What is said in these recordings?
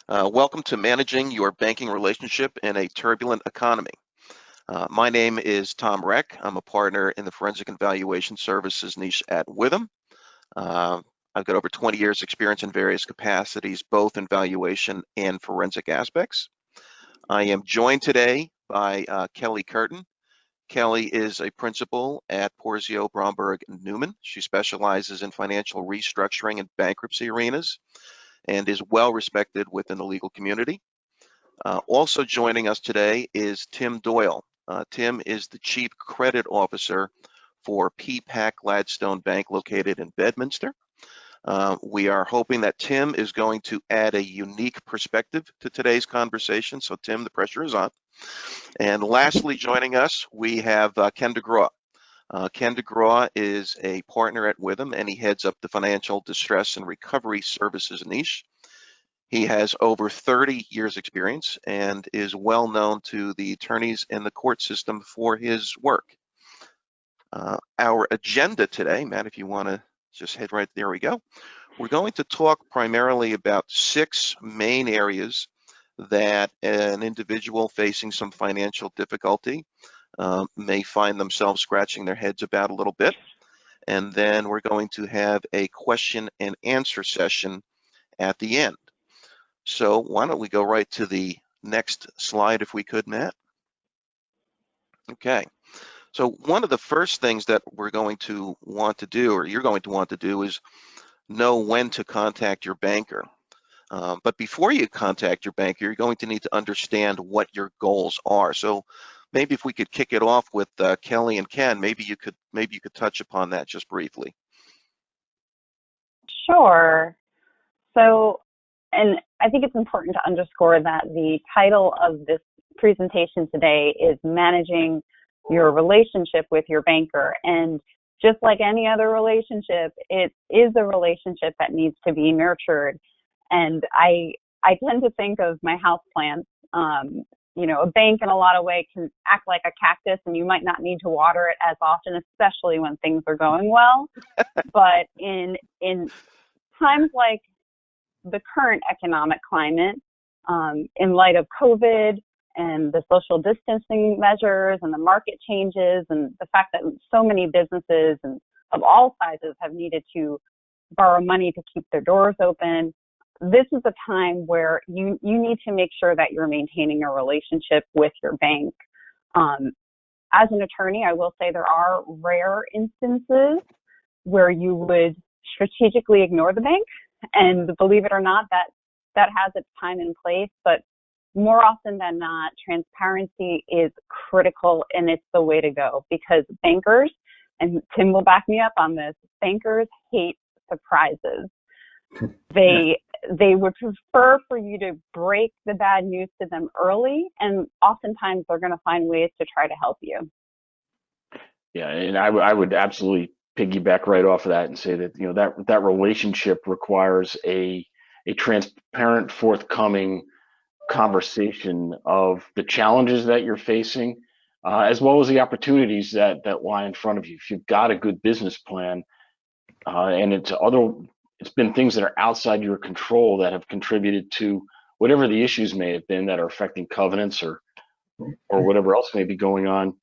Welcome to Managing Your Banking Relationship in a Turbulent Economy. My name is Tom Reck. I'm a partner in the Forensic and Valuation Services niche at Withum. I've got over 20 years experience in various capacities, both in valuation and forensic aspects. I am joined today by Kelly Curtin. Kelly is a principal at Porzio, Bromberg Newman. She specializes in financial restructuring and bankruptcy arenas and is well respected within the legal community. Also joining us today is Tim Doyle. Tim is the Chief Credit Officer for Peapack-Gladstone Bank located in Bedminster. We are hoping that Tim is going to add a unique perspective to today's conversation. So Tim, the pressure is on. And lastly, joining us, we have Ken DeGraw. Ken DeGraw is a partner at Withum, and he heads up the Financial Distress and Recovery Services niche. He has over 30 years experience and is well known to the attorneys in the court system for his work. Our agenda today, Matt, if you want to just head right there, we go. We're going to talk primarily about 6 main areas that an individual facing some financial difficulty may find themselves scratching their heads about a little bit. And then we're going to have a question and answer session at the end. So why don't we go right to the next slide if we could, Matt? Okay. So one of the first things that we're going to want to do, or you're going to want to do, is know when to contact your banker. But before you contact your banker, you're going to need to understand what your goals are. So maybe if we could kick it off with Kelly and Ken, maybe you could touch upon that just briefly. Sure. So, and I think it's important to underscore that the title of this presentation today is Managing Your Relationship with Your Banker. And just like any other relationship, it is a relationship that needs to be nurtured. And I tend to think of my house plants. A bank in a lot of ways can act like a cactus, and you might not need to water it as often, especially when things are going well. But in times like the current economic climate, in light of COVID and the social distancing measures and the market changes and the fact that so many businesses and of all sizes have needed to borrow money to keep their doors open, this is a time where you need to make sure that you're maintaining a relationship with your bank. As an attorney, I will say there are rare instances where you would strategically ignore the bank, and believe it or not, that has its time and place, but more often than not, transparency is critical, and it's the way to go, because bankers, and Tim will back me up on this, bankers hate surprises. They would prefer for you to break the bad news to them early, and oftentimes they're going to find ways to try to help you. Yeah, and I would absolutely piggyback right off of that and say that that relationship requires a transparent, forthcoming conversation of the challenges that you're facing, as well as the opportunities that lie in front of you. If you've got a good business plan, and it's been things that are outside your control that have contributed to whatever the issues may have been that are affecting covenants or whatever else may be going on.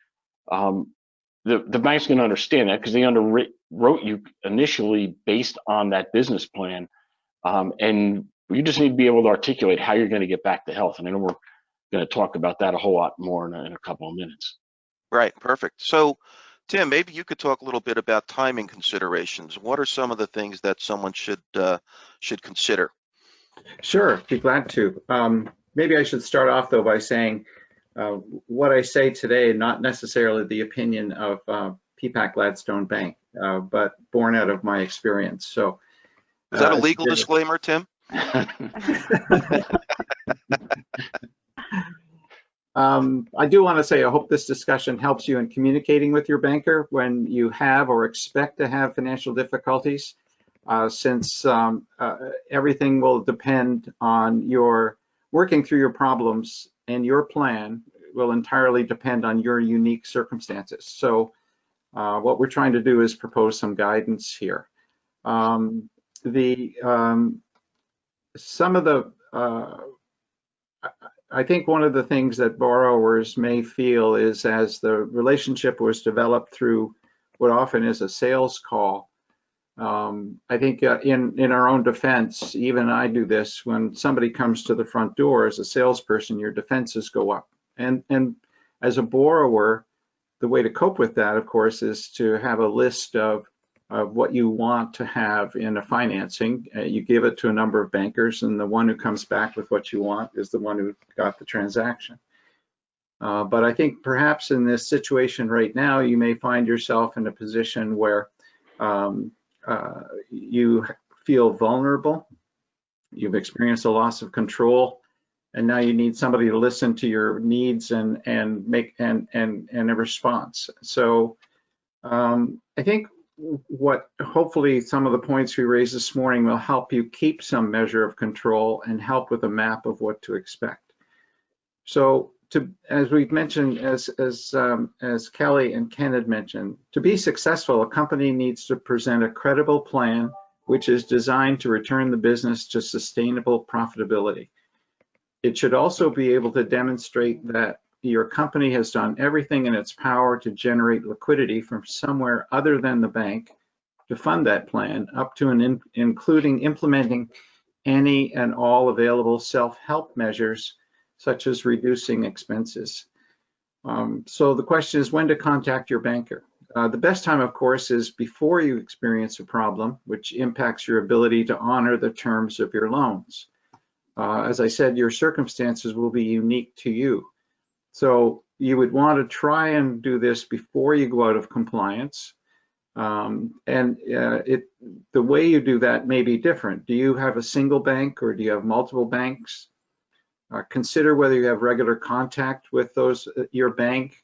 The bank's going to understand that because they underwrote you initially based on that business plan, and you just need to be able to articulate how you're going to get back to health. And I know we're going to talk about that a whole lot more in a couple of minutes. Right, perfect. So, Tim, maybe you could talk a little bit about timing considerations. What are some of the things that someone should consider? Sure, be glad to. Maybe I should start off though by saying what I say today, not necessarily the opinion of Peapack-Gladstone Bank, but born out of my experience. So, is that a legal disclaimer, Tim? I do want to say I hope this discussion helps you in communicating with your banker when you have or expect to have financial difficulties, since everything will depend on your working through your problems, and your plan will entirely depend on your unique circumstances. So what we're trying to do is propose some guidance here. Some of the I think one of the things that borrowers may feel is, as the relationship was developed through what often is a sales call, I think in our own defense, even I do this, when somebody comes to the front door as a salesperson, your defenses go up. And as a borrower, the way to cope with that, of course, is to have a list of what you want to have in a financing. You give it to a number of bankers, and the one who comes back with what you want is the one who got the transaction. But I think perhaps in this situation right now, you may find yourself in a position where you feel vulnerable, you've experienced a loss of control, and now you need somebody to listen to your needs and make a response. So I think what hopefully some of the points we raised this morning will help you keep some measure of control and help with a map of what to expect. So as we've mentioned, as Kelly and Ken had mentioned, to be successful, a company needs to present a credible plan which is designed to return the business to sustainable profitability. It should also be able to demonstrate that your company has done everything in its power to generate liquidity from somewhere other than the bank to fund that plan, up to and including implementing any and all available self-help measures, such as reducing expenses. So the question is when to contact your banker. The best time, of course, is before you experience a problem, which impacts your ability to honor the terms of your loans. As I said, your circumstances will be unique to you. So you would want to try and do this before you go out of compliance. The way you do that may be different. Do you have a single bank or do you have multiple banks? Consider whether you have regular contact with your bank,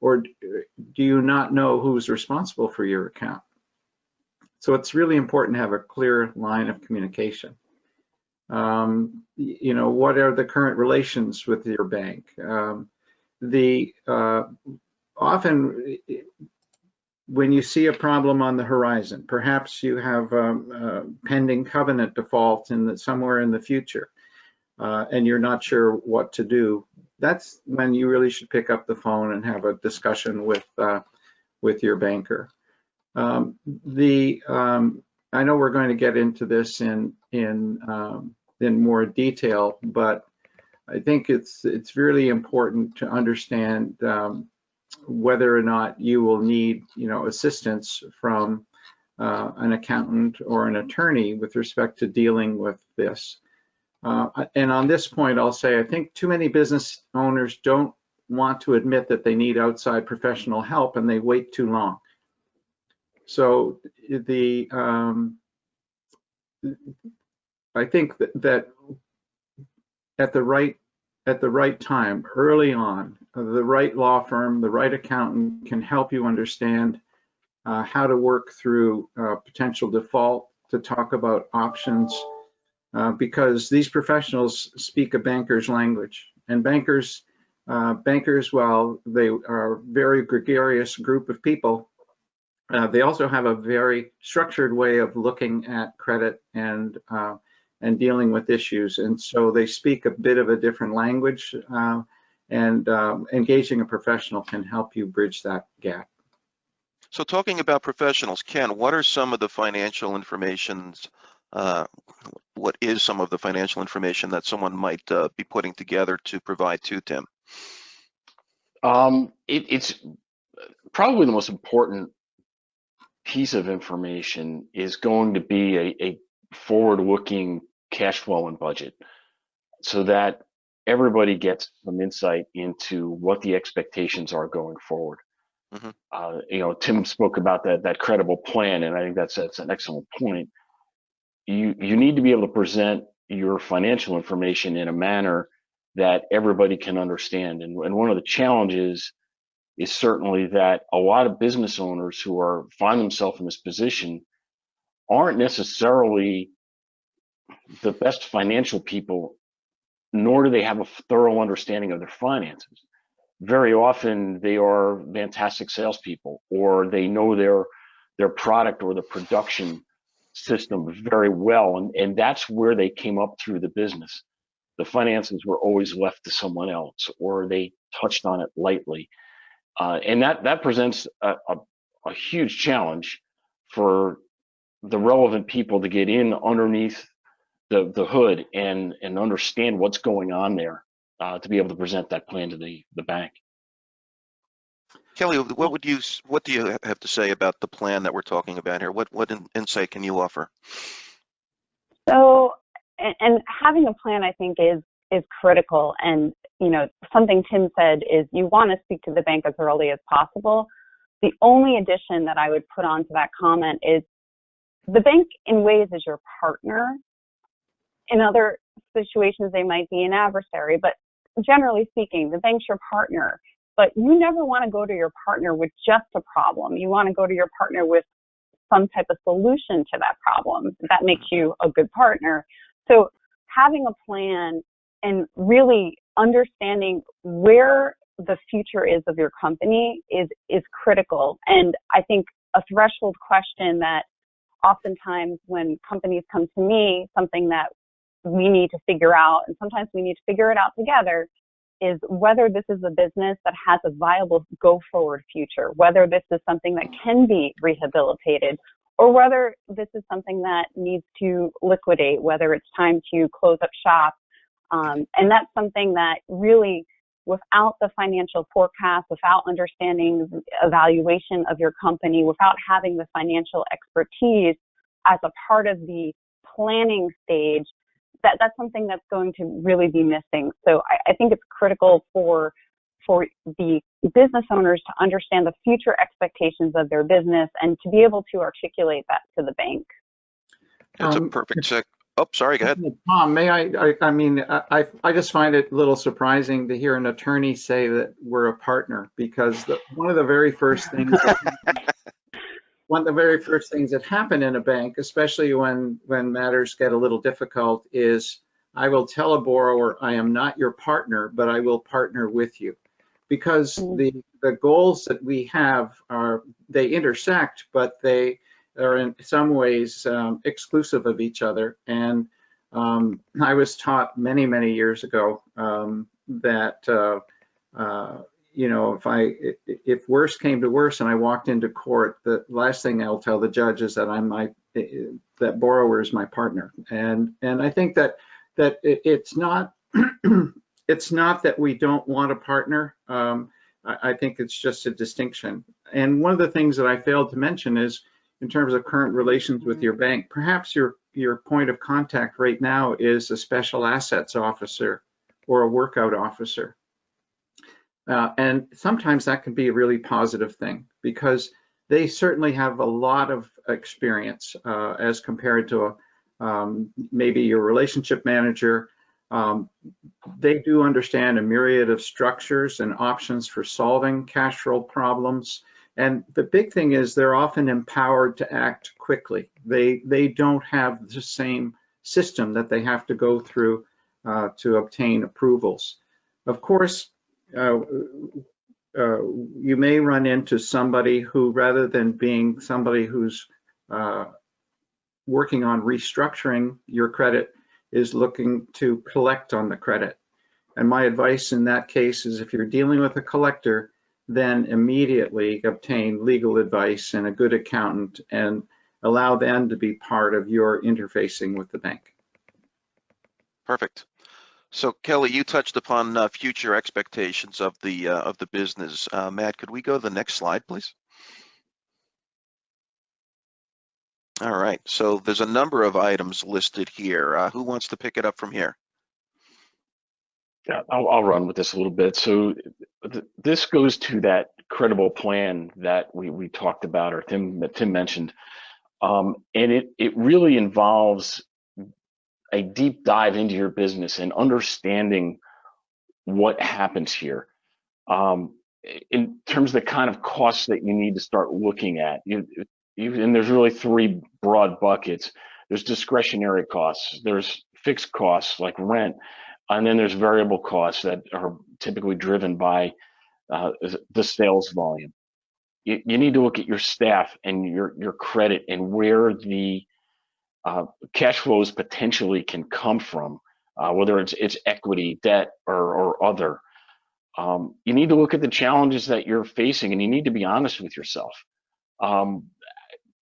or do you not know who's responsible for your account? So it's really important to have a clear line of communication. What are the current relations with your bank? Often when you see a problem on the horizon, perhaps you have a pending covenant default somewhere in the future, and you're not sure what to do, that's when you really should pick up the phone and have a discussion with your banker. I know we're going to get into this in more detail, but I think it's really important to understand whether or not you will need, assistance from an accountant or an attorney with respect to dealing with this. And on this point, I'll say I think too many business owners don't want to admit that they need outside professional help, and they wait too long. So I think that at the right time, early on, the right law firm, the right accountant can help you understand how to work through potential default, to talk about options, because these professionals speak a banker's language. And bankers, while they are a very gregarious group of people, they also have a very structured way of looking at credit and dealing with issues. And so they speak a bit of a different language, and engaging a professional can help you bridge that gap. So talking about professionals, Ken, what are some of the financial informations, what is some of the financial information that someone might be putting together to provide to Tim? It's probably the most important piece of information is going to be a forward-looking cash flow and budget, so that everybody gets some insight into what the expectations are going forward. Mm-hmm. Tim spoke about that credible plan, and I think that's an excellent point. You need to be able to present your financial information in a manner that everybody can understand. And one of the challenges is certainly that a lot of business owners who find themselves in this position aren't necessarily the best financial people, nor do they have a thorough understanding of their finances. Very often they are fantastic salespeople, or they know their product or the production system very well, and that's where they came up through the business. The finances were always left to someone else, or they touched on it lightly, and that presents a huge challenge for the relevant people to get in underneath the hood and understand what's going on there, to be able to present that plan to the bank. Kelly, what do you have to say about the plan that we're talking about here? What insight can you offer? So, and having a plan, I think, is critical. And, something Tim said is you want to speak to the bank as early as possible. The only addition that I would put onto that comment is the bank in ways is your partner. In other situations, they might be an adversary, but generally speaking, the bank's your partner. But you never want to go to your partner with just a problem. You want to go to your partner with some type of solution to that problem. That makes you a good partner. So having a plan and really understanding where the future is of your company is critical. And I think a threshold question that oftentimes when companies come to me, something that we need to figure out, and sometimes we need to figure it out together, is whether this is a business that has a viable go-forward future, whether this is something that can be rehabilitated, or whether this is something that needs to liquidate, whether it's time to close up shop. And that's something that really, without the financial forecast, without understanding the evaluation of your company, without having the financial expertise as a part of the planning stage, that's something that's going to really be missing. So I think it's critical for the business owners to understand the future expectations of their business and to be able to articulate that to the bank. That's a perfect sec. Oh, sorry, go ahead. Tom, may I mean, I just find it a little surprising to hear an attorney say that we're a partner, because one of the very first things that happen in a bank, especially when matters get a little difficult, is I will tell a borrower, I am not your partner, but I will partner with you. Because the goals that we have they intersect, but they are in some ways exclusive of each other. And I was taught many, many years ago that if worse came to worse and I walked into court, the last thing I'll tell the judge is that that borrower is my partner. And I think that it's not it's not that we don't want a partner. I think it's just a distinction. And one of the things that I failed to mention is, in terms of current relations with your bank, perhaps your point of contact right now is a special assets officer or a workout officer. And sometimes that can be a really positive thing, because they certainly have a lot of experience as compared to maybe your relationship manager. They do understand a myriad of structures and options for solving cash flow problems. And the big thing is they're often empowered to act quickly. They don't have the same system that they have to go through to obtain approvals. Of course, you may run into somebody who, rather than being somebody who's working on restructuring your credit, is looking to collect on the credit. And my advice in that case is, if you're dealing with a collector, then immediately obtain legal advice and a good accountant, and allow them to be part of your interfacing with the bank. Perfect. So Kelly, you touched upon future expectations of the business. Matt, could we go to the next slide, please? All right. So there's a number of items listed here. Who wants to pick it up from here? Yeah, I'll run with this a little bit. So this goes to that credible plan that we talked about, or Tim mentioned, and it really involves a deep dive into your business and understanding what happens here. In terms of the kind of costs that you need to start looking at, and there's really three broad buckets. There's discretionary costs, there's fixed costs like rent, and then there's variable costs that are typically driven by the sales volume. You need to look at your staff and your credit, and where the cash flows potentially can come from, whether it's equity, debt, or other. You need to look at the challenges that you're facing, and you need to be honest with yourself. Um,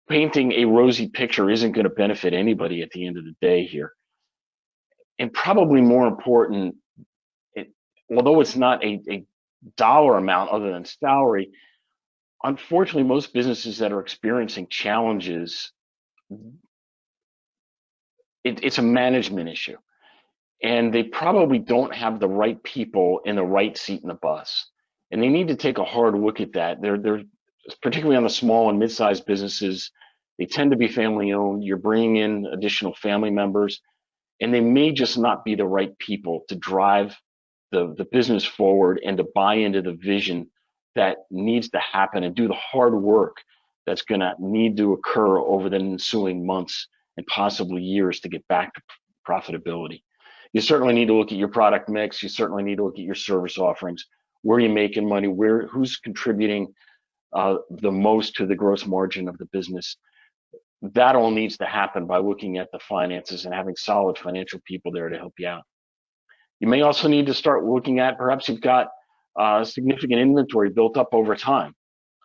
Painting a rosy picture isn't going to benefit anybody at the end of the day here. And probably more important, although it's not a dollar amount other than salary, unfortunately, most businesses that are experiencing challenges, it's a management issue. And they probably don't have the right people in the right seat in the bus. And they need to take a hard look at that. They're particularly on the small and mid-sized businesses, they tend to be family owned. You're bringing in additional family members, and they may just not be the right people to drive the business forward and to buy into the vision that needs to happen and do the hard work that's going to need to occur over the ensuing months and possibly years to get back to profitability. You certainly need to look at your product mix. You certainly need to look at your service offerings. Where are you making money? Who's contributing the most to the gross margin of the business? That all needs to happen by looking at the finances and having solid financial people there to help you out. You may also need to start looking at, perhaps you've got significant inventory built up over time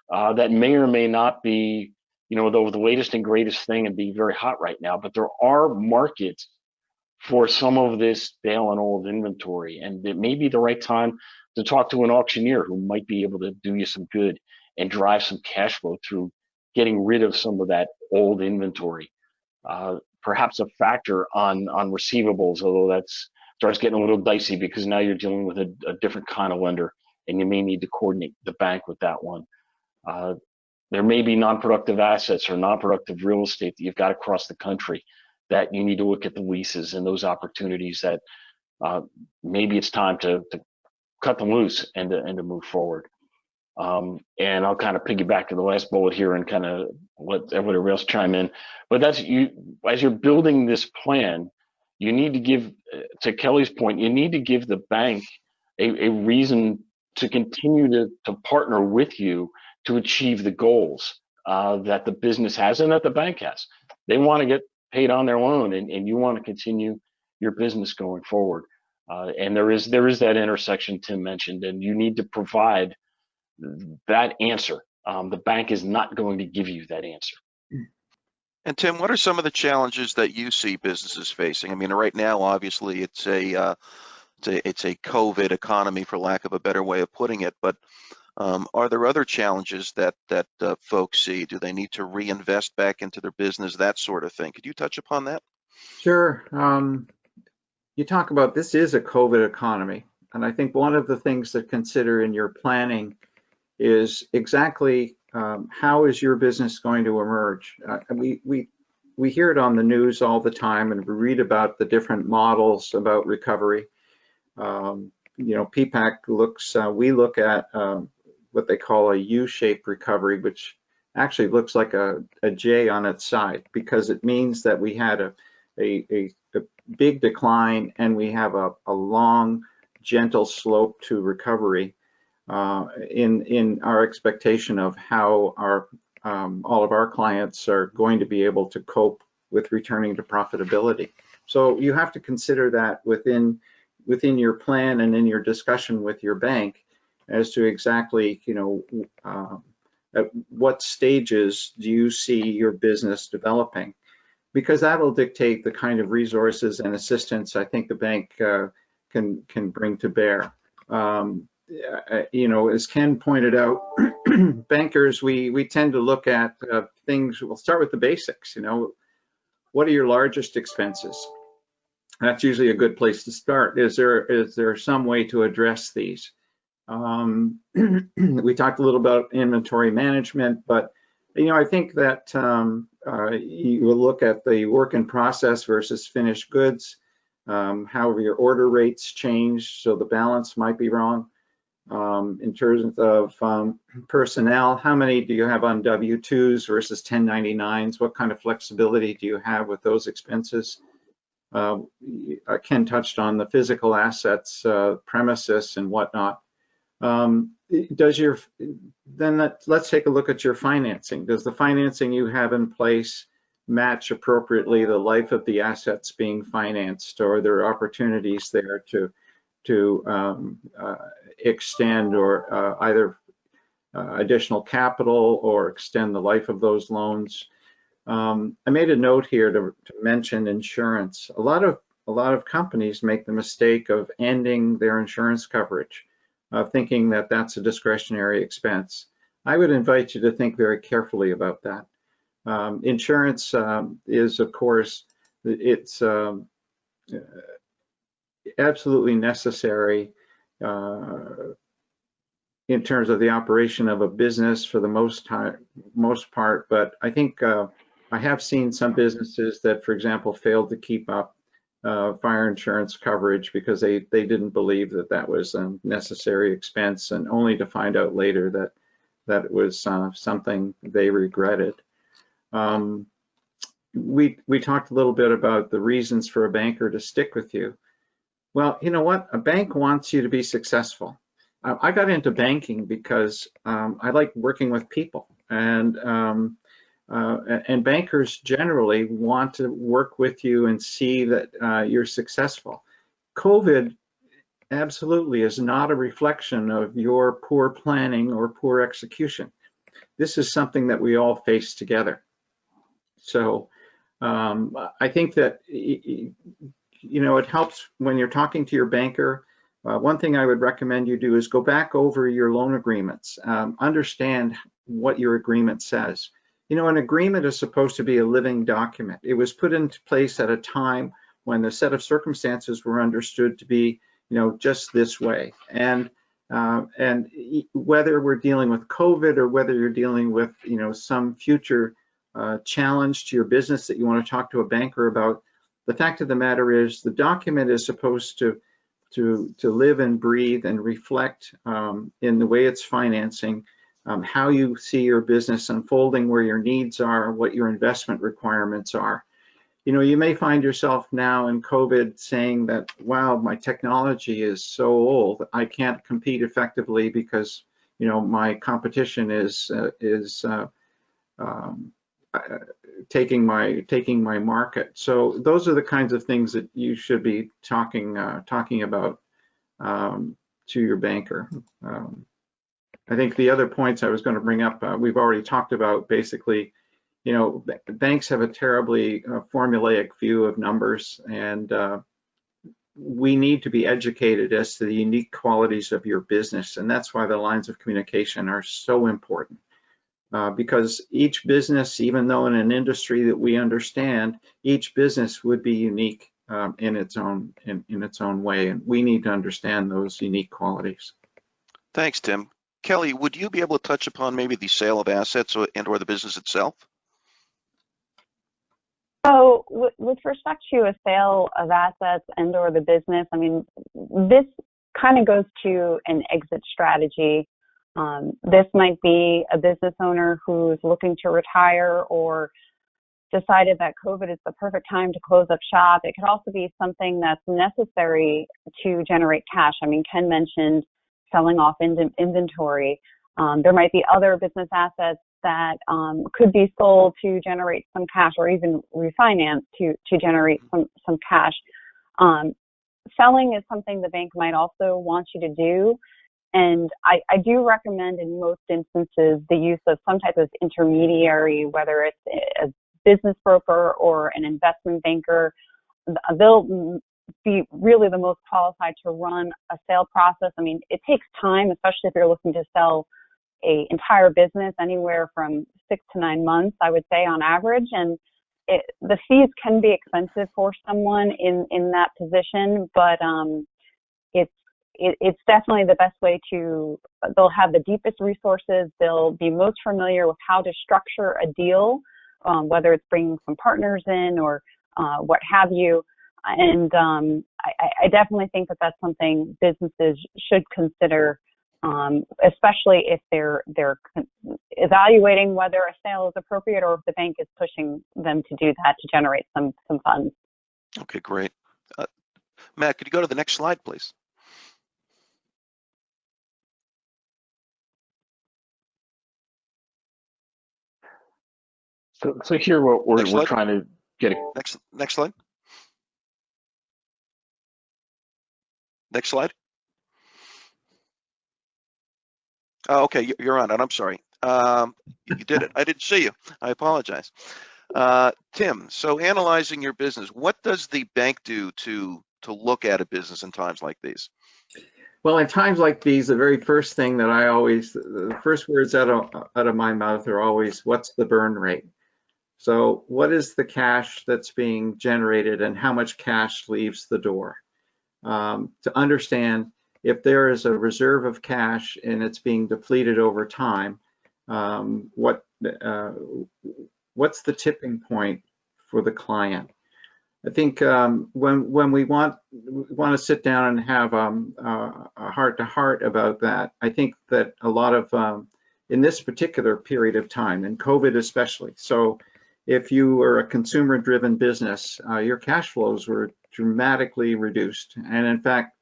that may or may not be, the latest and greatest thing and be very hot right now, but there are markets for some of this stale and old inventory. And it may be the right time to talk to an auctioneer who might be able to do you some good and drive some cash flow through getting rid of some of that old inventory. Perhaps a factor on receivables, although that starts getting a little dicey because now you're dealing with a different kind of lender and you may need to coordinate the bank with that one. There may be non-productive assets or non-productive real estate that you've got across the country that you need to look at the leases and those opportunities that maybe it's time to cut them loose and to move forward. And I'll kind of piggyback to the last bullet here and kind of let everybody else chime in. But that's as you're building this plan, you need to give, to Kelly's point, you need to give the bank a reason to continue to partner with you to achieve the goals that the business has and that the bank has. They want to get paid on their loan, and you want to continue your business going forward. And there is that intersection Tim mentioned, and you need to provide that answer. The bank is not going to give you that answer. And Tim, what are some of the challenges that you see businesses facing? I mean, right now, obviously, it's a COVID economy, for lack of a better way of putting it. But are there other challenges that folks see? Do they need to reinvest back into their business, that sort of thing? Could you touch upon that? Sure. You talk about this is a COVID economy, and I think one of the things to consider in your planning is exactly how is your business going to emerge? We hear it on the news all the time, and we read about the different models about recovery. Peapack we look at what they call a U-shaped recovery, which actually looks like a J on its side, because it means that we had a big decline and we have a long, gentle slope to recovery in our expectation of how all of our clients are going to be able to cope with returning to profitability. So you have to consider that within your plan and in your discussion with your bank as to exactly, at what stages do you see your business developing? Because that'll dictate the kind of resources and assistance I think the bank can bring to bear. As Ken pointed out, bankers, we tend to look at things. We'll start with the basics. What are your largest expenses? That's usually a good place to start. Is there some way to address these? We talked a little about inventory management, but I think that you will look at the work in process versus finished goods, how your order rates change, so the balance might be wrong. In terms of personnel, how many do you have on W-2s versus 1099s? What kind of flexibility do you have with those expenses? Ken touched on the physical assets, premises and whatnot. Let's take a look at your financing. Does the financing you have in place match appropriately the life of the assets being financed, or there are opportunities there to extend or either additional capital or extend the life of those loans. I made a note here to mention insurance. A lot of companies make the mistake of ending their insurance coverage, thinking that that's a discretionary expense. I would invite you to think very carefully about that. Insurance is, of course, it's absolutely necessary in terms of the operation of a business for the most part, but I think I have seen some businesses that, for example, failed to keep up fire insurance coverage because they didn't believe that that was a necessary expense, and only to find out later that it was something they regretted. We talked a little bit about the reasons for a banker to stick with you. Well, you know what? A bank wants you to be successful. I got into banking because I like working with people, and bankers generally want to work with you and see that you're successful. COVID absolutely is not a reflection of your poor planning or poor execution. This is something that we all face together. So I think that, you know, it helps when you're talking to your banker. One thing I would recommend you do is go back over your loan agreements, understand what your agreement says. You know, an agreement is supposed to be a living document. It was put into place at a time when the set of circumstances were understood to be, you know, just this way. And whether we're dealing with COVID or whether you're dealing with, you know, some future challenge to your business that you want to talk to a banker about, the fact of the matter is the document is supposed to live and breathe and reflect in the way it's financing how you see your business unfolding, where your needs are, what your investment requirements are. You know, you may find yourself now in COVID saying that, wow, my technology is so old, I can't compete effectively because, you know, my competition is taking my market. So those are the kinds of things that you should be talking about to your banker. I think the other points I was going to bring up, we've already talked about. Basically, you know, banks have a terribly formulaic view of numbers, and we need to be educated as to the unique qualities of your business, and that's why the lines of communication are so important. Because each business, even though in an industry that we understand, each business would be unique in its own way, and we need to understand those unique qualities. Thanks, Tim. Kelly, would you be able to touch upon maybe the sale of assets and/or the business itself? So with respect to a sale of assets and/or the business, I mean, this kind of goes to an exit strategy. This might be a business owner who's looking to retire or decided that COVID is the perfect time to close up shop. It could also be something that's necessary to generate cash. I mean, Ken mentioned selling off inventory. There might be other business assets that could be sold to generate some cash, or even refinance to generate some cash. Selling is something the bank might also want you to do. And I do recommend in most instances the use of some type of intermediary, whether it's a business broker or an investment banker. They'll be really the most qualified to run a sale process. I mean, it takes time, especially if you're looking to sell an entire business, anywhere from 6 to 9 months, I would say, on average. And the fees can be expensive for someone in that position, but it's definitely the best way to. They'll have the deepest resources. They'll be most familiar with how to structure a deal, whether it's bringing some partners in or what have you. And I definitely think that that's something businesses should consider, especially if they're evaluating whether a sale is appropriate or if the bank is pushing them to do that to generate some funds. Okay, great. Matt, could you go to the next slide, please? So here Next we're slide. trying to get a, Next slide. Next slide. Oh, okay, you're on it. I'm sorry. You did it. I didn't see you. I apologize. Tim, so analyzing your business, what does the bank do to look at a business in times like these? Well, in times like these, the very first thing that the first words out of my mouth are always, what's the burn rate? So what is the cash that's being generated and how much cash leaves the door? To understand if there is a reserve of cash and it's being depleted over time, what's the tipping point for the client? I think when we want to sit down and have a heart-to-heart about that, I think that a lot of in this particular period of time, and COVID especially, so if you were a consumer-driven business, your cash flows were dramatically reduced, and in fact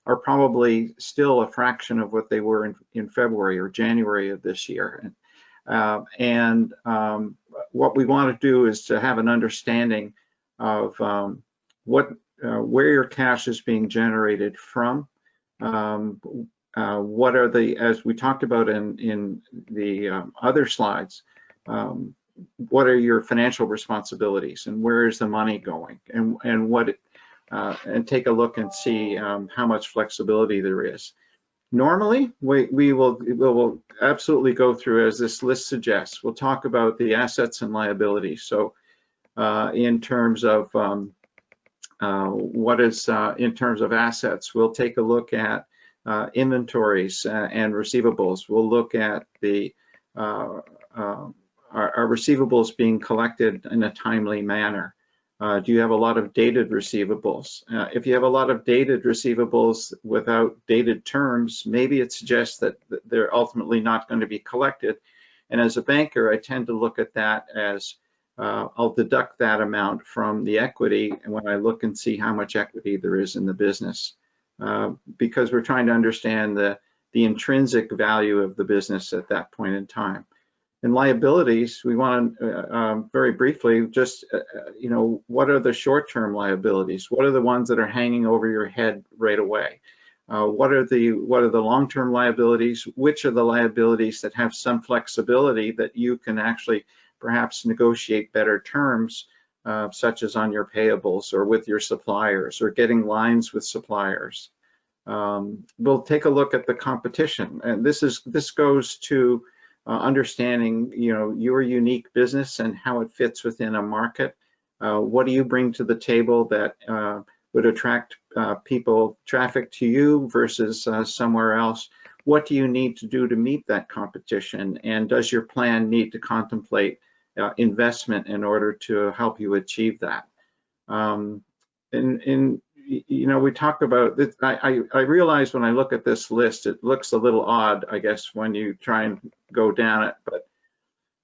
are probably still a fraction of what they were in February or January of this year. What we want to do is to have an understanding of where your cash is being generated from. What are the, as we talked about in the other slides, what are your financial responsibilities and where is the money going, and take a look and see how much flexibility there is. Normally, we will absolutely go through, as this list suggests, we'll talk about the assets and liabilities. So in terms of in terms of assets, we'll take a look at inventories and receivables. We'll look at the our receivables being collected in a timely manner. Do you have a lot of dated receivables? If you have a lot of dated receivables without dated terms, maybe it suggests that they're ultimately not going to be collected. And as a banker, I tend to look at that as I'll deduct that amount from the equity when I look and see how much equity there is in the business, because we're trying to understand the intrinsic value of the business at that point in time. And liabilities, we want to very briefly just, what are the short-term liabilities? What are the ones that are hanging over your head right away? What are the long-term liabilities? Which are the liabilities that have some flexibility that you can actually perhaps negotiate better terms, such as on your payables or with your suppliers or getting lines with suppliers? We'll take a look at the competition, and this goes to understanding, your unique business and how it fits within a market. What do you bring to the table that would attract traffic to you versus somewhere else? What do you need to do to meet that competition? And does your plan need to contemplate investment in order to help you achieve that? We talk about this. I realize when I look at this list, it looks a little odd, I guess, when you try and go down it, but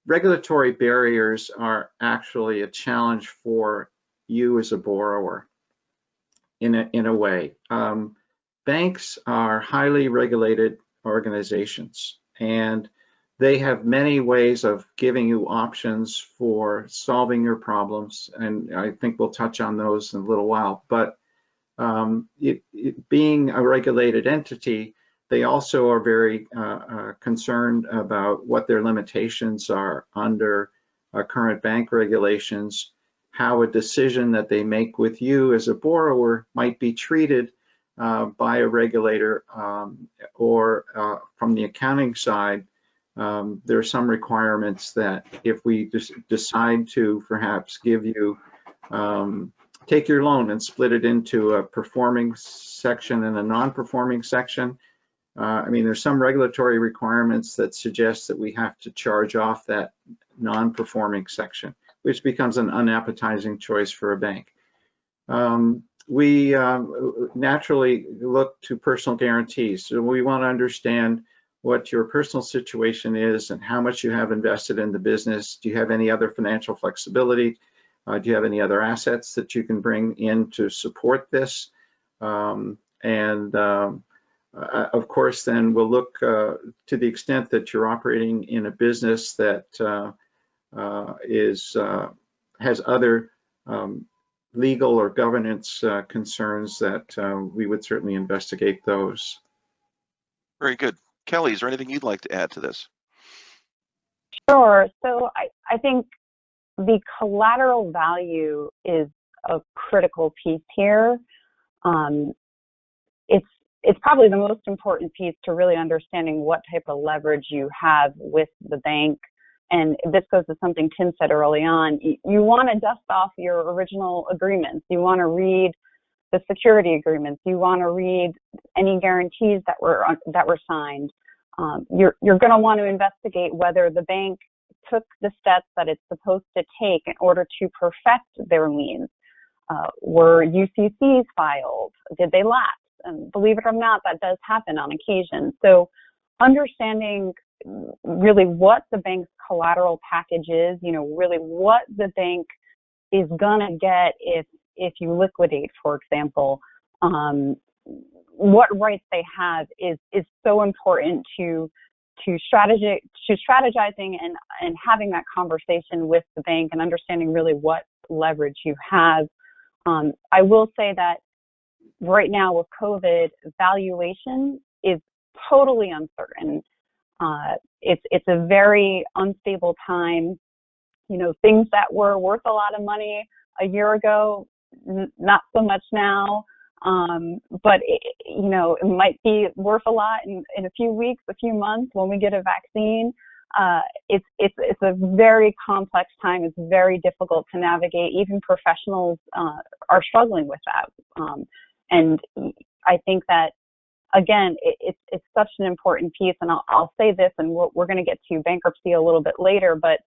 regulatory barriers are actually a challenge for you as a borrower in a way. Banks are highly regulated organizations, and they have many ways of giving you options for solving your problems, and I think we'll touch on those in a little while. But being a regulated entity, they also are very concerned about what their limitations are under current bank regulations, how a decision that they make with you as a borrower might be treated by a regulator, or from the accounting side. There are some requirements that if we decide to perhaps give you take your loan and split it into a performing section and a non-performing section. There's some regulatory requirements that suggest that we have to charge off that non-performing section, which becomes an unappetizing choice for a bank. We naturally look to personal guarantees. So we want to understand what your personal situation is and how much you have invested in the business. Do you have any other financial flexibility? Do you have any other assets that you can bring in to support this? Of course, then we'll look to the extent that you're operating in a business that has other legal or governance concerns that we would certainly investigate those. Very good. Kelly, is there anything you'd like to add to this? Sure. So I think the collateral value is a critical piece here. It's probably the most important piece to really understanding what type of leverage you have with the bank. And this goes to something Tim said early on. You want to dust off your original agreements. You want to read the security agreements. You want to read any guarantees that were signed. You're going to want to investigate whether the bank took the steps that it's supposed to take in order to perfect their liens. Were UCCs filed? Did they lapse? And believe it or not, that does happen on occasion. So understanding really what the bank's collateral package is, really what the bank is going to get if you liquidate, for example, what rights they have is so important to strategizing and having that conversation with the bank and understanding really what leverage you have. I will say that right now with COVID, valuation is totally uncertain. It's a very unstable time. Things that were worth a lot of money a year ago, not so much now. But it might be worth a lot in a few weeks, a few months when we get a vaccine. It's a very complex time. It's very difficult to navigate. Even professionals are struggling with that. And I think that, again, it's such an important piece. And I'll say this, and we're going to get to bankruptcy a little bit later, but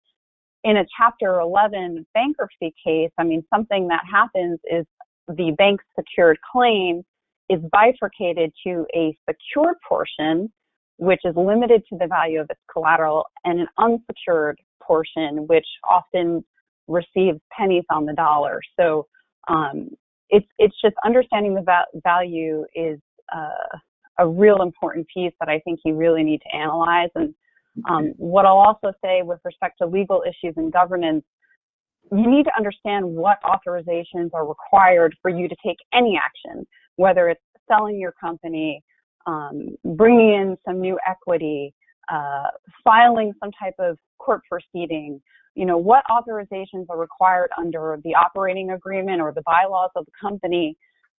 in a Chapter 11 bankruptcy case, something that happens is the bank's secured claim is bifurcated to a secured portion, which is limited to the value of its collateral, and an unsecured portion, which often receives pennies on the dollar. So it's just understanding the value is a real important piece that I think you really need to analyze. And what I'll also say with respect to legal issues and governance, you need to understand what authorizations are required for you to take any action, whether it's selling your company, bringing in some new equity, filing some type of court proceeding. What authorizations are required under the operating agreement or the bylaws of the company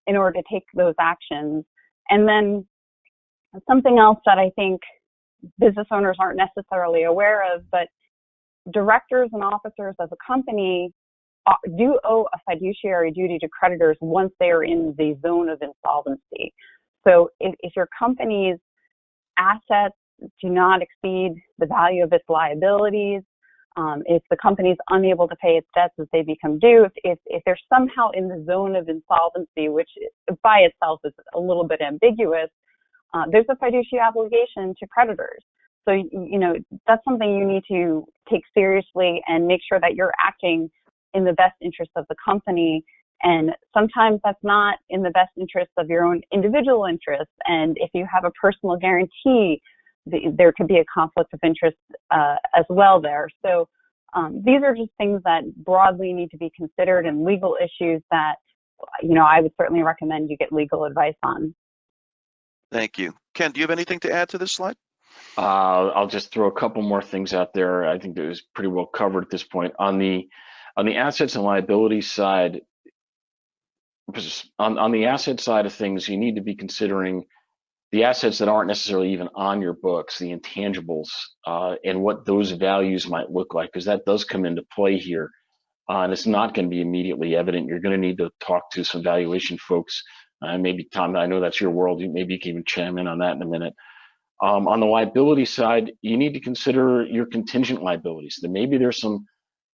in order to take those actions. And then something else that I think business owners aren't necessarily aware of, but directors and officers of a company do owe a fiduciary duty to creditors once they are in the zone of insolvency. So if your company's assets do not exceed the value of its liabilities, if the company is unable to pay its debts as they become due, if they're somehow in the zone of insolvency, which by itself is a little bit ambiguous, there's a fiduciary obligation to creditors. So, that's something you need to take seriously and make sure that you're acting in the best interest of the company. And sometimes that's not in the best interest of your own individual interests. And if you have a personal guarantee, there could be a conflict of interest as well there. So these are just things that broadly need to be considered, and legal issues that, I would certainly recommend you get legal advice on. Thank you. Ken, do you have anything to add to this slide? I'll just throw a couple more things out there. I think that was pretty well covered at this point. On the assets and liabilities side, on the asset side of things, you need to be considering the assets that aren't necessarily even on your books, the intangibles, and what those values might look like, because that does come into play here. And it's not going to be immediately evident. You're going to need to talk to some valuation folks. Maybe, Tom, I know that's your world. Maybe you can even chime in on that in a minute. On the liability side, you need to consider your contingent liabilities. Maybe there's some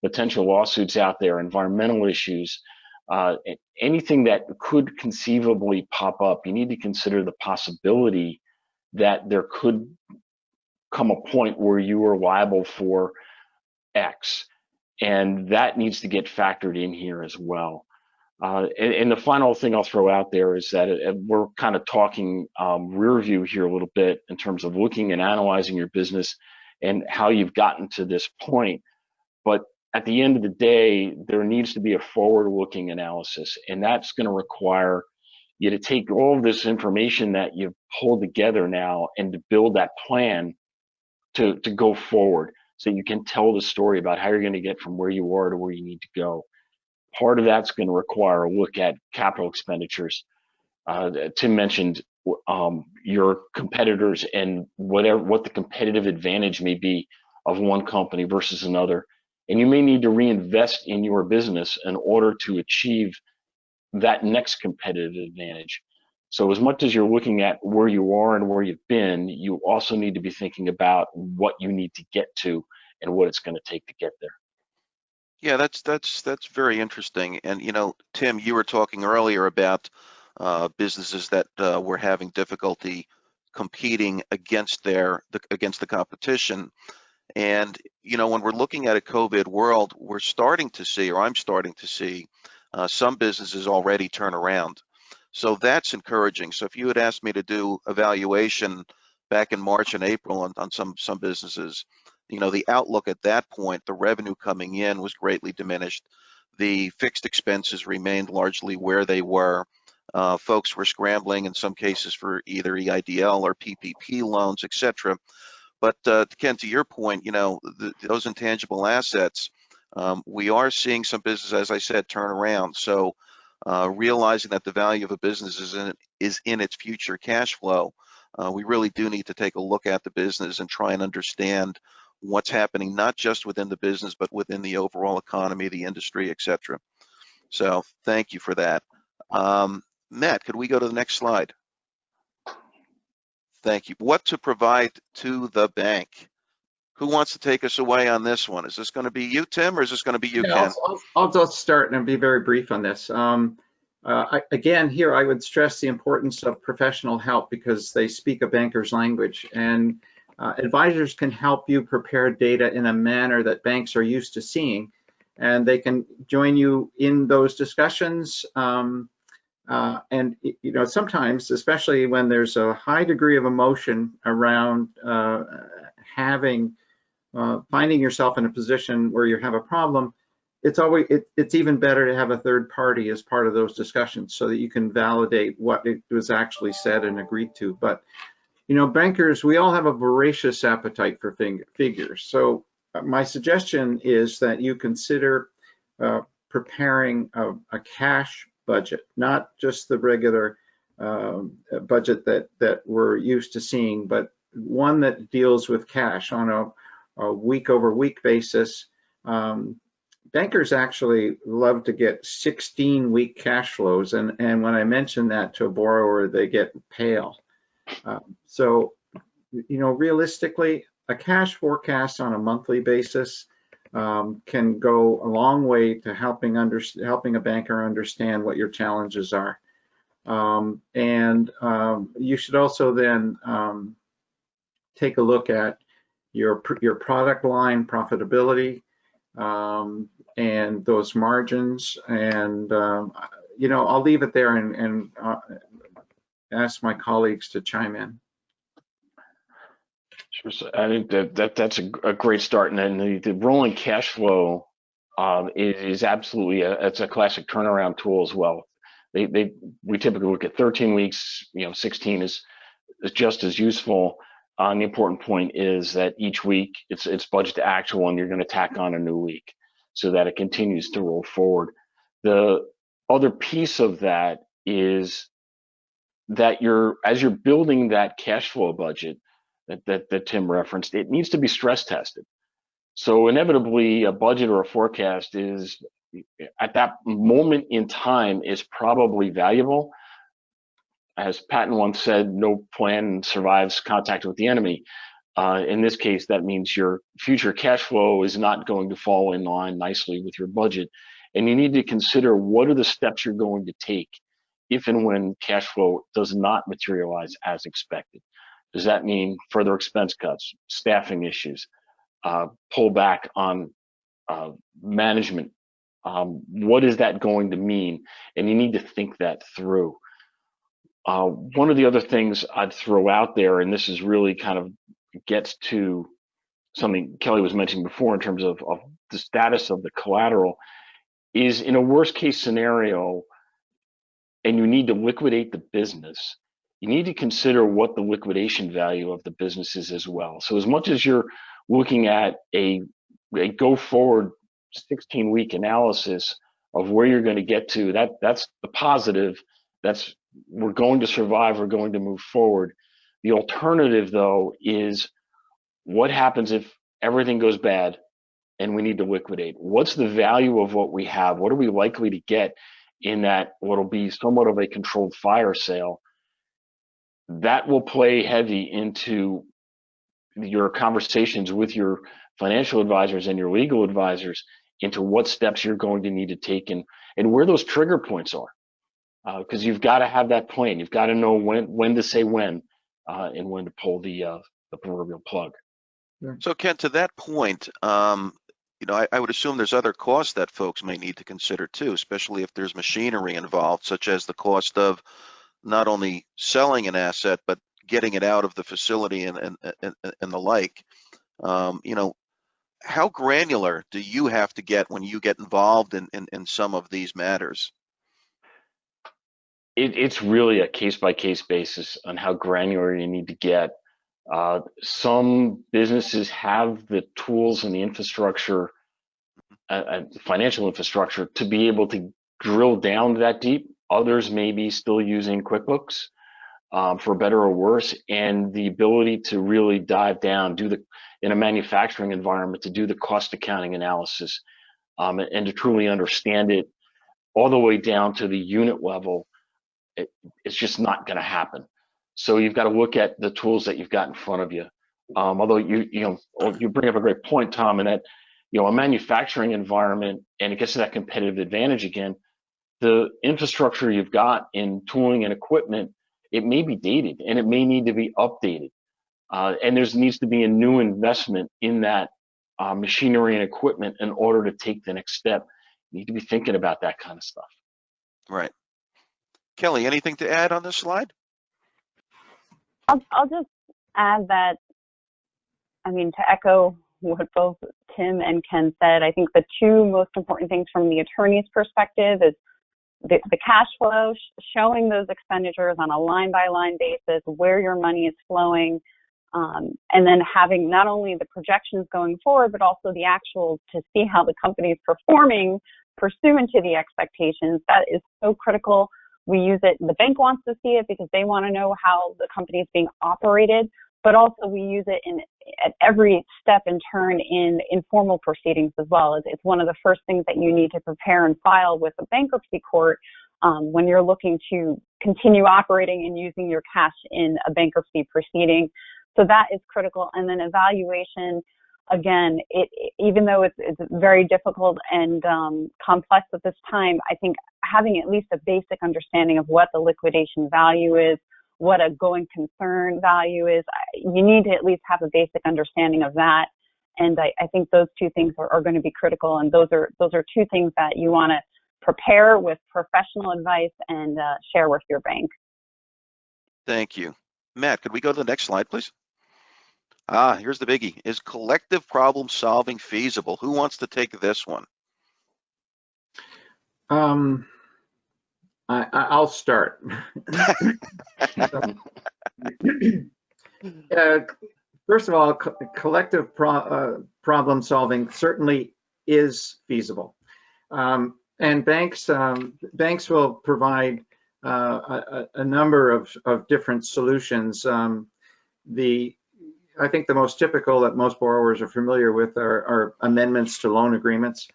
potential lawsuits out there, environmental issues, anything that could conceivably pop up. You need to consider the possibility that there could come a point where you are liable for X, and that needs to get factored in here as well. And the final thing I'll throw out there is that we're kind of talking rear view here a little bit in terms of looking and analyzing your business and how you've gotten to this point. But at the end of the day, there needs to be a forward-looking analysis, and that's going to require you to take all of this information that you've pulled together now and to build that plan to go forward so you can tell the story about how you're going to get from where you are to where you need to go. Part of that's going to require a look at capital expenditures. Tim mentioned your competitors and what the competitive advantage may be of one company versus another. And you may need to reinvest in your business in order to achieve that next competitive advantage. So as much as you're looking at where you are and where you've been, you also need to be thinking about what you need to get to and what it's going to take to get there. Yeah, that's very interesting. And Tim, you were talking earlier about businesses that were having difficulty competing against against the competition. And when we're looking at a COVID world, we're starting to see, or I'm starting to see, some businesses already turn around. So that's encouraging. So if you had asked me to do evaluation back in March and April on some businesses, the outlook at that point, the revenue coming in was greatly diminished. The fixed expenses remained largely where they were. Folks were scrambling in some cases for either EIDL or PPP loans, et cetera. But Ken, to your point, those intangible assets, we are seeing some businesses, as I said, turn around. So realizing that the value of a business is in its future cash flow, we really do need to take a look at the business and try and understand what's happening, not just within the business, but within the overall economy, the industry, et cetera. So thank you for that. Matt, could we go to the next slide? Thank you. What to provide to the bank? Who wants to take us away on this one? Is this going to be you, Tim, or is this going to be you, Yeah, Ken? I'll just start and be very brief on this. Again, here I would stress the importance of professional help because they speak a banker's language, and advisors can help you prepare data in a manner that banks are used to seeing, and they can join you in those discussions. And sometimes, especially when there's a high degree of emotion around finding yourself in a position where you have a problem, it's even better to have a third party as part of those discussions so that you can validate what it was actually said and agreed to. But bankers, we all have a voracious appetite for figures. So my suggestion is that you consider preparing a cash budget, not just the regular budget that we're used to seeing, but one that deals with cash on a week-over-week basis. Bankers actually love to get 16-week cash flows, and when I mention that to a borrower, they get pale. So, realistically, a cash forecast on a monthly basis can go a long way to helping a banker understand what your challenges are. And you should also then take a look at your product line profitability and those margins. And I'll leave it there and ask my colleagues to chime in. Sure. So I think that's a great start, and then the rolling cash flow is absolutely it's a classic turnaround tool as well. We typically look at 13 weeks. 16 is just as useful. The important point is that each week it's budget to actual, and you're going to tack on a new week so that it continues to roll forward. The other piece of that is that as you're building that cash flow budget that Tim referenced, it needs to be stress tested. So inevitably, a budget or a forecast is at that moment in time is probably valuable. As Patton once said, no plan survives contact with the enemy. In this case, that means your future cash flow is not going to fall in line nicely with your budget. And you need to consider what are the steps you're going to take if and when cash flow does not materialize as expected. Does that mean further expense cuts, staffing issues, pull back on management? What is that going to mean? And you need to think that through. One of the other things I'd throw out there, and this is really kind of gets to something Kelly was mentioning before in terms of the status of the collateral is, in a worst case scenario, and you need to liquidate the business, you need to consider what the liquidation value of the business is as well. So as much as you're looking at a go forward 16-week analysis of where you're going to get to, that's the positive. That's, we're going to survive, we're going to move forward. The alternative, though, is what happens if everything goes bad and we need to liquidate? What's the value of what we have? What are we likely to get in that what'll be somewhat of a controlled fire sale? That will play heavy into your conversations with your financial advisors and your legal advisors into what steps you're going to need to take and where those trigger points are. Because you've got to have that plan. You've got to know when to say when and when to pull the proverbial plug. So Ken, to that point, I would assume there's other costs that folks may need to consider too, especially if there's machinery involved, such as the cost of not only selling an asset, but getting it out of the facility and the like. How granular do you have to get when you get involved in some of these matters? It's really a case-by-case basis on how granular you need to get. Some businesses have the tools and the infrastructure, financial infrastructure, to be able to drill down that deep. Others may be still using QuickBooks, for better or worse, and the ability to really dive down, in a manufacturing environment, to do the cost accounting analysis, and to truly understand it all the way down to the unit level. It's just not going to happen. So you've got to look at the tools that you've got in front of you. Although you bring up a great point, Tom, in that a manufacturing environment, and it gets to that competitive advantage again. The infrastructure you've got in tooling and equipment, it may be dated and it may need to be updated, and needs to be a new investment in that machinery and equipment in order to take the next step. You need to be thinking about that kind of stuff. Right. Kelly, anything to add on this slide? I'll just add that, to echo what both Tim and Ken said, I think the two most important things from the attorney's perspective is the cash flow, showing those expenditures on a line-by-line basis, where your money is flowing, and then having not only the projections going forward, but also the actual to see how the company is performing pursuant to the expectations. That is so critical. We use it, the bank wants to see it because they want to know how the company is being operated, but also we use it at every step and turn in informal proceedings as well. It's one of the first things that you need to prepare and file with a bankruptcy court when you're looking to continue operating and using your cash in a bankruptcy proceeding. So that is critical. And then evaluation, again, even though it's very difficult and complex at this time, I think having at least a basic understanding of what the liquidation value is, what a going concern value is, you need to at least have a basic understanding of that. And I think those two things are going to be critical. And those are two things that you want to prepare with professional advice and share with your bank. Thank you. Matt, could we go to the next slide, please? Here's the biggie. Is collective problem solving feasible? Who wants to take this one? I'll start. First of all, collective problem solving certainly is feasible, and banks will provide a number of different solutions. I think the most typical that most borrowers are familiar with are amendments to loan agreements.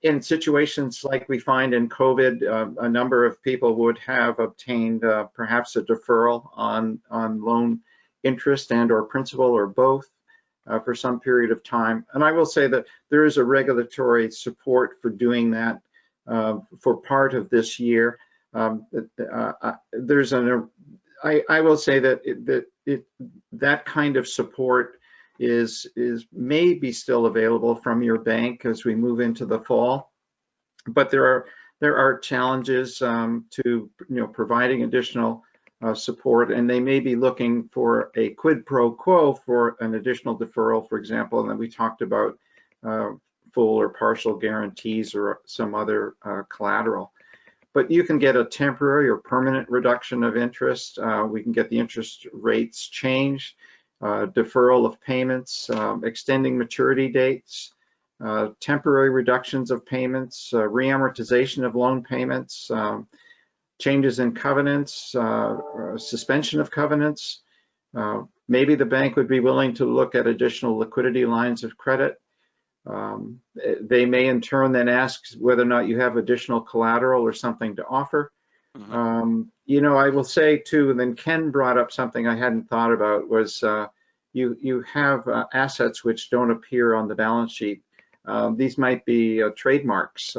In situations like we find in COVID, a number of people would have obtained perhaps a deferral on loan interest and or principal or both for some period of time. And I will say that there is a regulatory support for doing that for part of this year. I will say that that kind of support may be still available from your bank as we move into the fall, but there are challenges to providing additional support, and they may be looking for a quid pro quo for an additional deferral, for example. And then we talked about full or partial guarantees or some other collateral. But you can get a temporary or permanent reduction of interest. We can get the interest rates changed, deferral of payments, extending maturity dates, temporary reductions of payments, reamortization of loan payments, changes in covenants, suspension of covenants. Maybe the bank would be willing to look at additional liquidity lines of credit. They may in turn then ask whether or not you have additional collateral or something to offer. You know, I will say too, and then Ken brought up something I hadn't thought about was you have assets which don't appear on the balance sheet. These might be trademarks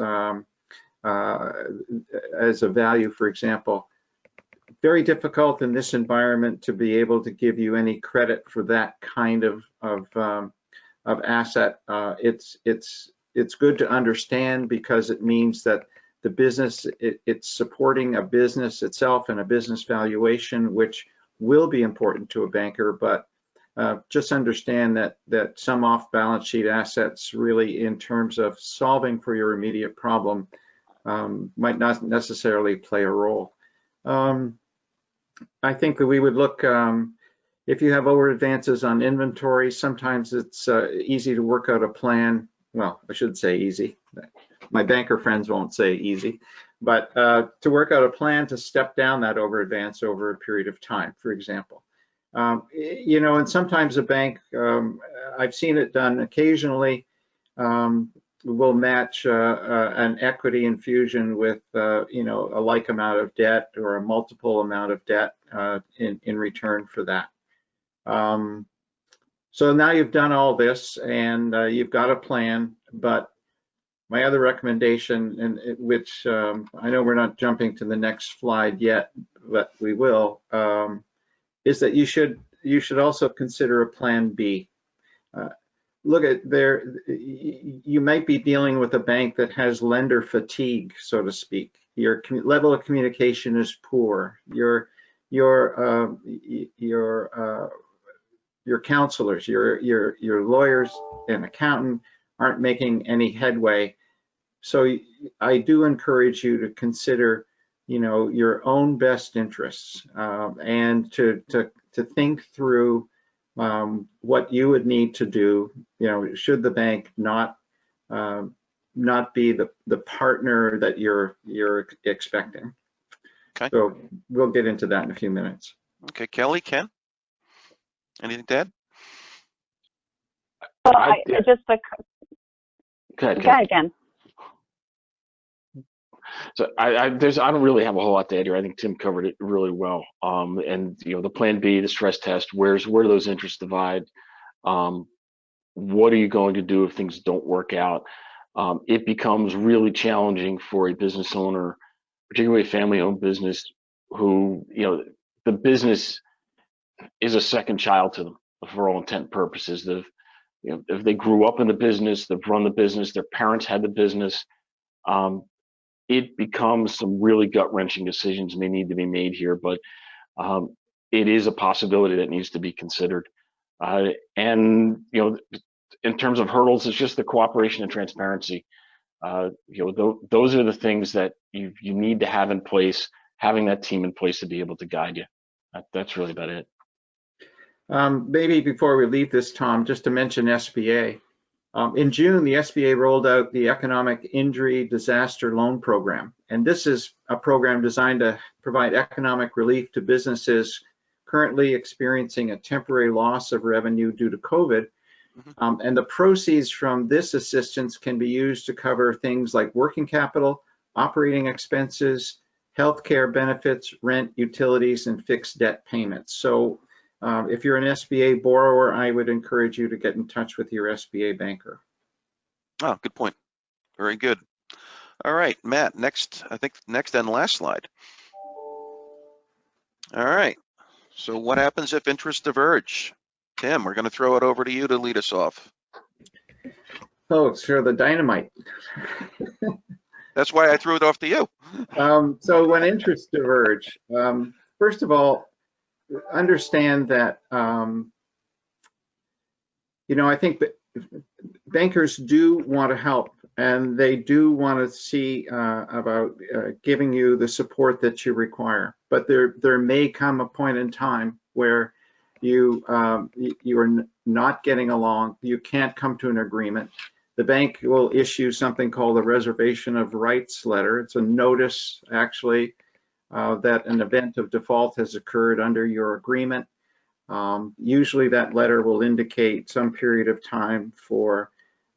as a value, for example. Very difficult in this environment to be able to give you any credit for that kind of asset. It's good to understand because it means that the business, it's supporting a business itself and a business valuation, which will be important to a banker, but just understand that some off-balance sheet assets really in terms of solving for your immediate problem might not necessarily play a role. I think that we would look, if you have over advances on inventory, sometimes it's easy to work out a plan. Well, I should say easy. My banker friends won't say easy, but to work out a plan to step down that over advance over a period of time, for example. You know, and sometimes a bank, I've seen it done occasionally, will match an equity infusion with, you know, a like amount of debt or a multiple amount of debt in return for that. So now you've done all this and you've got a plan, but my other recommendation, and which I know we're not jumping to the next slide yet, but we will, is that you should also consider a plan B. Look at there, you might be dealing with a bank that has lender fatigue, so to speak. Your level of communication is poor. Your counselors, your lawyers and accountant aren't making any headway. So I do encourage you to consider, you know, your own best interests and to think through what you would need to do. You know, should the bank not be the partner that you're expecting. Okay. So we'll get into that in a few minutes. Okay, Kelly, Ken, anything to add? Well, Go ahead, go ahead again. So I don't really have a whole lot to add here. I think Tim covered it really well. And you know, the plan B, the stress test, where do those interests divide? What are you going to do if things don't work out? It becomes really challenging for a business owner, particularly a family-owned business, who, you know, the business is a second child to them for all intent and purposes. You know, if they grew up in the business, they've run the business, their parents had the business. It becomes some really gut-wrenching decisions may need to be made here, but it is a possibility that needs to be considered. And you know, in terms of hurdles, it's just the cooperation and transparency. You know, those are the things that you need to have in place. Having that team in place to be able to guide you. That's really about it. Maybe before we leave this, Tom, just to mention SBA. In June, the SBA rolled out the Economic Injury Disaster Loan Program. And this is a program designed to provide economic relief to businesses currently experiencing a temporary loss of revenue due to COVID. And the proceeds from this assistance can be used to cover things like working capital, operating expenses, healthcare benefits, rent, utilities, and fixed debt payments. So if you're an SBA borrower, I would encourage you to get in touch with your SBA banker. Oh, good point. Very good. All right, Matt, I think next and last slide. All right, so what happens if interests diverge? Tim, we're going to throw it over to you to lead us off. Oh, sure, the dynamite. That's why I threw it off to you. So when interests diverge, first of all, understand that, you know, I think that bankers do want to help, and they do want to see about giving you the support that you require. But there may come a point in time where you are not getting along. You can't come to an agreement. The bank will issue something called a reservation of rights letter. It's a notice, actually, that an event of default has occurred under your agreement. Usually that letter will indicate some period of time for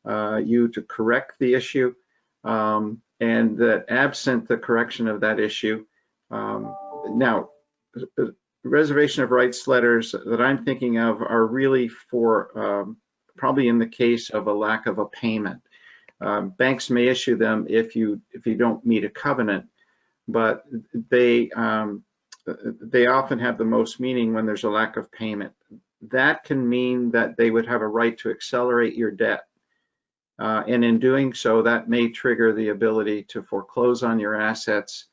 you to correct the issue, and that absent the correction of that issue, now, reservation of rights letters that I'm thinking of are really for probably in the case of a lack of a payment. Banks may issue them if you don't meet a covenant, but they often have the most meaning when there's a lack of payment. That can mean that they would have a right to accelerate your debt. And in doing so, that may trigger the ability to foreclose on your assets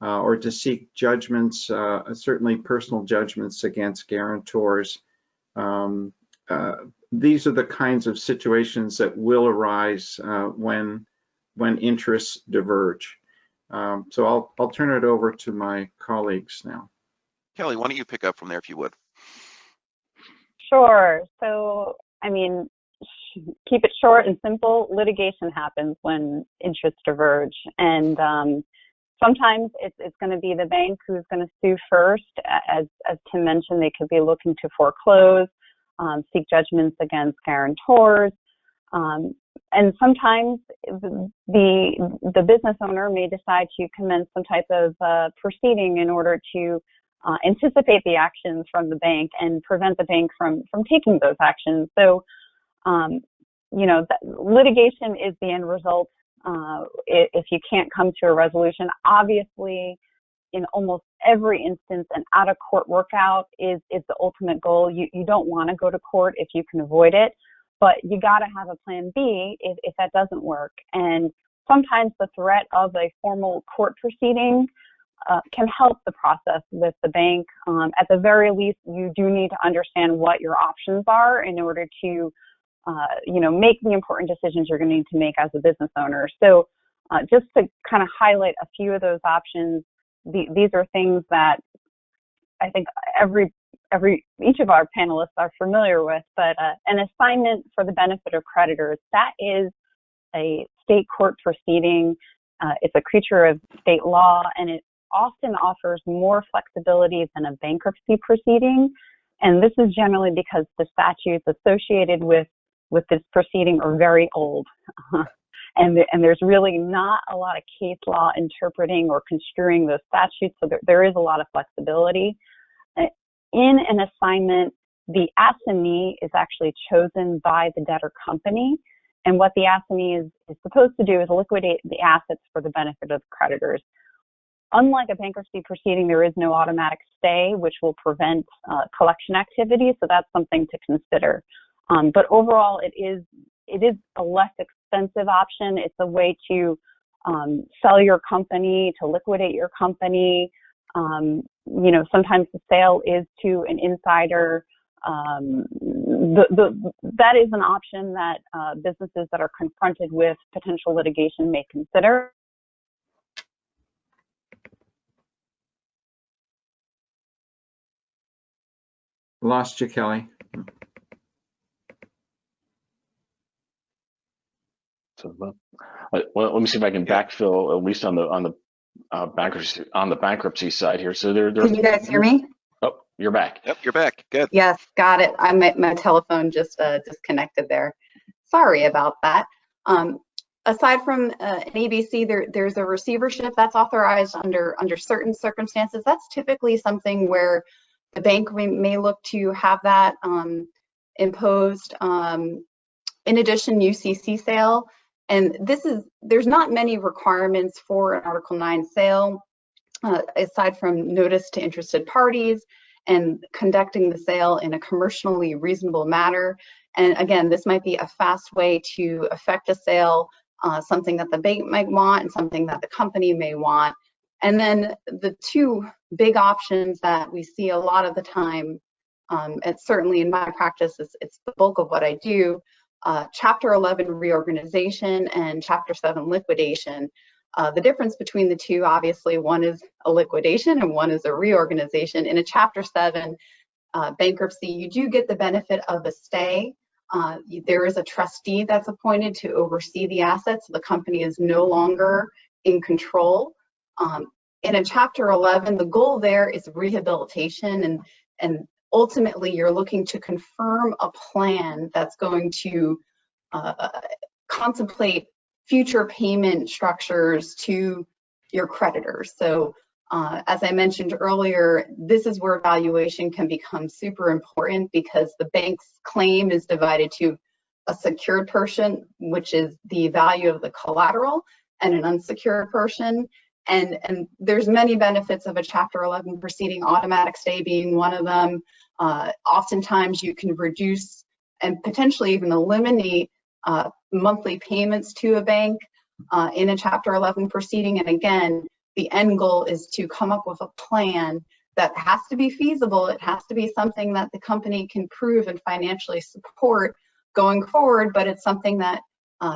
or to seek judgments, certainly personal judgments against guarantors. These are the kinds of situations that will arise when interests diverge. So I'll turn it over to my colleagues now. Kelly, why don't you pick up from there if you would? Sure. So, I mean, keep it short and simple. Litigation happens when interests diverge, and sometimes it's going to be the bank who's going to sue first. As Tim mentioned, they could be looking to foreclose, seek judgments against guarantors, and sometimes the business owner may decide to commence some type of proceeding in order to anticipate the actions from the bank and prevent the bank from taking those actions. So, you know, litigation is the end result if you can't come to a resolution. Obviously, in almost every instance, an out-of-court workout is the ultimate goal. You don't want to go to court if you can avoid it, but you got to have a plan B if that doesn't work. And sometimes the threat of a formal court proceeding can help the process with the bank. At the very least, you do need to understand what your options are in order to you know, make the important decisions you're going to need to make as a business owner. So just to kind of highlight a few of those options, these are things that I think each of our panelists are familiar with, but an assignment for the benefit of creditors, that is a state court proceeding. It's a creature of state law, and it often offers more flexibility than a bankruptcy proceeding. And this is generally because the statutes associated with this proceeding are very old. And there's really not a lot of case law interpreting or construing those statutes, so there is a lot of flexibility. In an assignment, the assignee is actually chosen by the debtor company, and what the assignee is supposed to do is liquidate the assets for the benefit of creditors. Unlike a bankruptcy proceeding, there is no automatic stay, which will prevent collection activity, so that's something to consider. But overall, it is a less expensive option. It's a way to sell your company, to liquidate your company. You know, sometimes the sale is to an insider. That is an option that businesses that are confronted with potential litigation may consider. Lost you, Kelly. So, well, let me see if I can backfill at least on the bankruptcy side here. So there. Can you guys hear me? Oh, you're back. Yep, you're back. Good. Yes, got it. My telephone just disconnected there. Sorry about that. Aside from an ABC, there's a receivership that's authorized under certain circumstances. That's typically something where the bank may look to have that imposed. In addition, UCC sale. And there's not many requirements for an Article 9 sale, aside from notice to interested parties and conducting the sale in a commercially reasonable manner. And again, this might be a fast way to effect a sale, something that the bank might want and something that the company may want. And then the two big options that we see a lot of the time, and certainly in my practice, it's the bulk of what I do, Chapter 11 reorganization and Chapter 7 liquidation. The difference between the two, obviously, one is a liquidation and one is a reorganization. In a Chapter 7 bankruptcy, you do get the benefit of a stay. There is a trustee that's appointed to oversee the assets. The company is no longer in control. In a Chapter 11, the goal there is rehabilitation, and ultimately you're looking to confirm a plan that's going to contemplate future payment structures to your creditors. So as I mentioned earlier, this is where valuation can become super important, because the bank's claim is divided to a secured portion, which is the value of the collateral, and an unsecured portion. And there's many benefits of a Chapter 11 proceeding, automatic stay being one of them. Oftentimes you can reduce and potentially even eliminate monthly payments to a bank in a Chapter 11 proceeding. And again, the end goal is to come up with a plan that has to be feasible. It has to be something that the company can prove and financially support going forward, but it's something that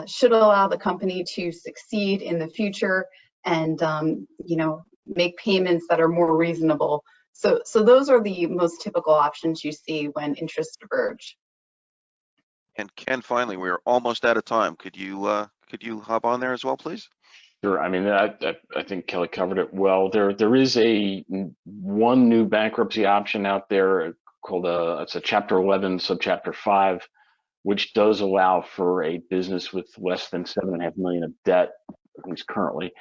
should allow the company to succeed in the future and make payments that are more reasonable. So those are the most typical options you see when interests diverge. And Ken, finally, we're almost out of time. Could you hop on there as well, please? Sure. I mean, I think Kelly covered it well. There is one new bankruptcy option out there called it's a Chapter 11 subchapter 5, which does allow for a business with less than $7.5 million of debt, at least currently,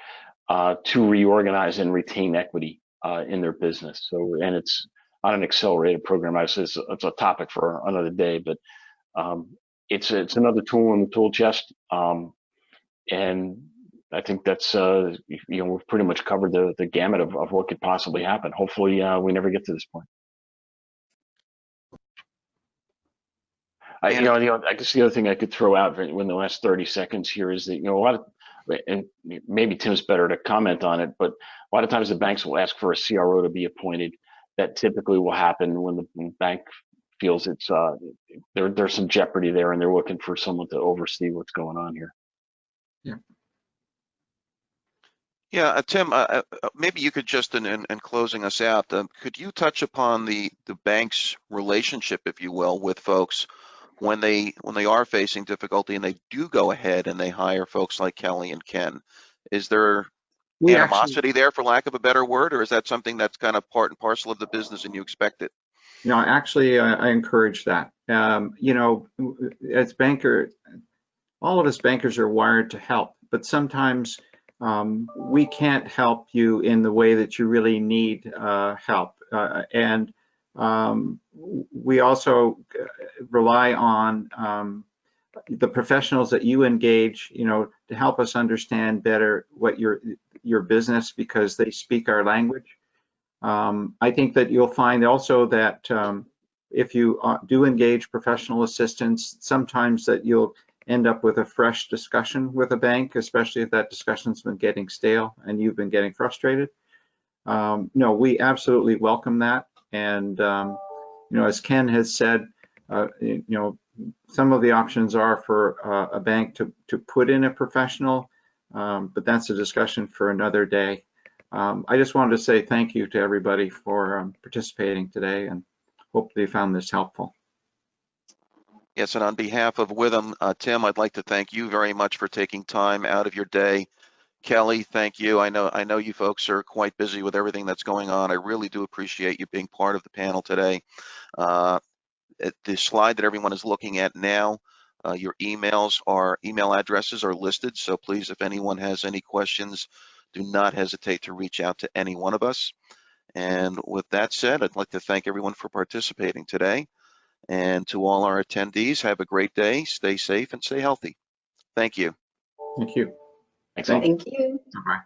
to reorganize and retain equity in their business. So, and it's on an accelerated program. I say it's a topic for another day, but it's another tool in the tool chest, and I think that's we've pretty much covered the gamut of what could possibly happen. Hopefully, we never get to this point. I guess the other thing I could throw out in the last 30 seconds here is that a lot of, and maybe Tim's better to comment on it, but a lot of times the banks will ask for a CRO to be appointed. That typically will happen when the bank feels it's there's some jeopardy there, and they're looking for someone to oversee what's going on here. Yeah. Yeah, Tim, maybe you could just, in closing us out, could you touch upon the bank's relationship, if you will, with folks when they are facing difficulty and they do go ahead and they hire folks like Kelly and Ken? Is there animosity there, for lack of a better word, or is that something that's kind of part and parcel of the business and you expect it? No, actually, I encourage that. As banker, all of us bankers are wired to help, but sometimes we can't help you in the way that you really need help. And we also rely on the professionals that you engage, to help us understand better what your business, because they speak our language. I think that you'll find also that if you do engage professional assistance, sometimes that you'll end up with a fresh discussion with a bank, especially if that discussion's been getting stale and you've been getting frustrated. No, we absolutely welcome that. And, as Ken has said, some of the options are for a bank to put in a professional, but that's a discussion for another day. I just wanted to say thank you to everybody for participating today, and hope they found this helpful. Yes, and on behalf of Withum, Tim, I'd like to thank you very much for taking time out of your day. Kelly, thank you. I know you folks are quite busy with everything that's going on. I really do appreciate you being part of the panel today. The slide that everyone is looking at now, your email addresses are listed. So please, if anyone has any questions, do not hesitate to reach out to any one of us. And with that said, I'd like to thank everyone for participating today. And to all our attendees, have a great day, stay safe and stay healthy. Thank you. Thank you. Thanks. Thank you. Bye.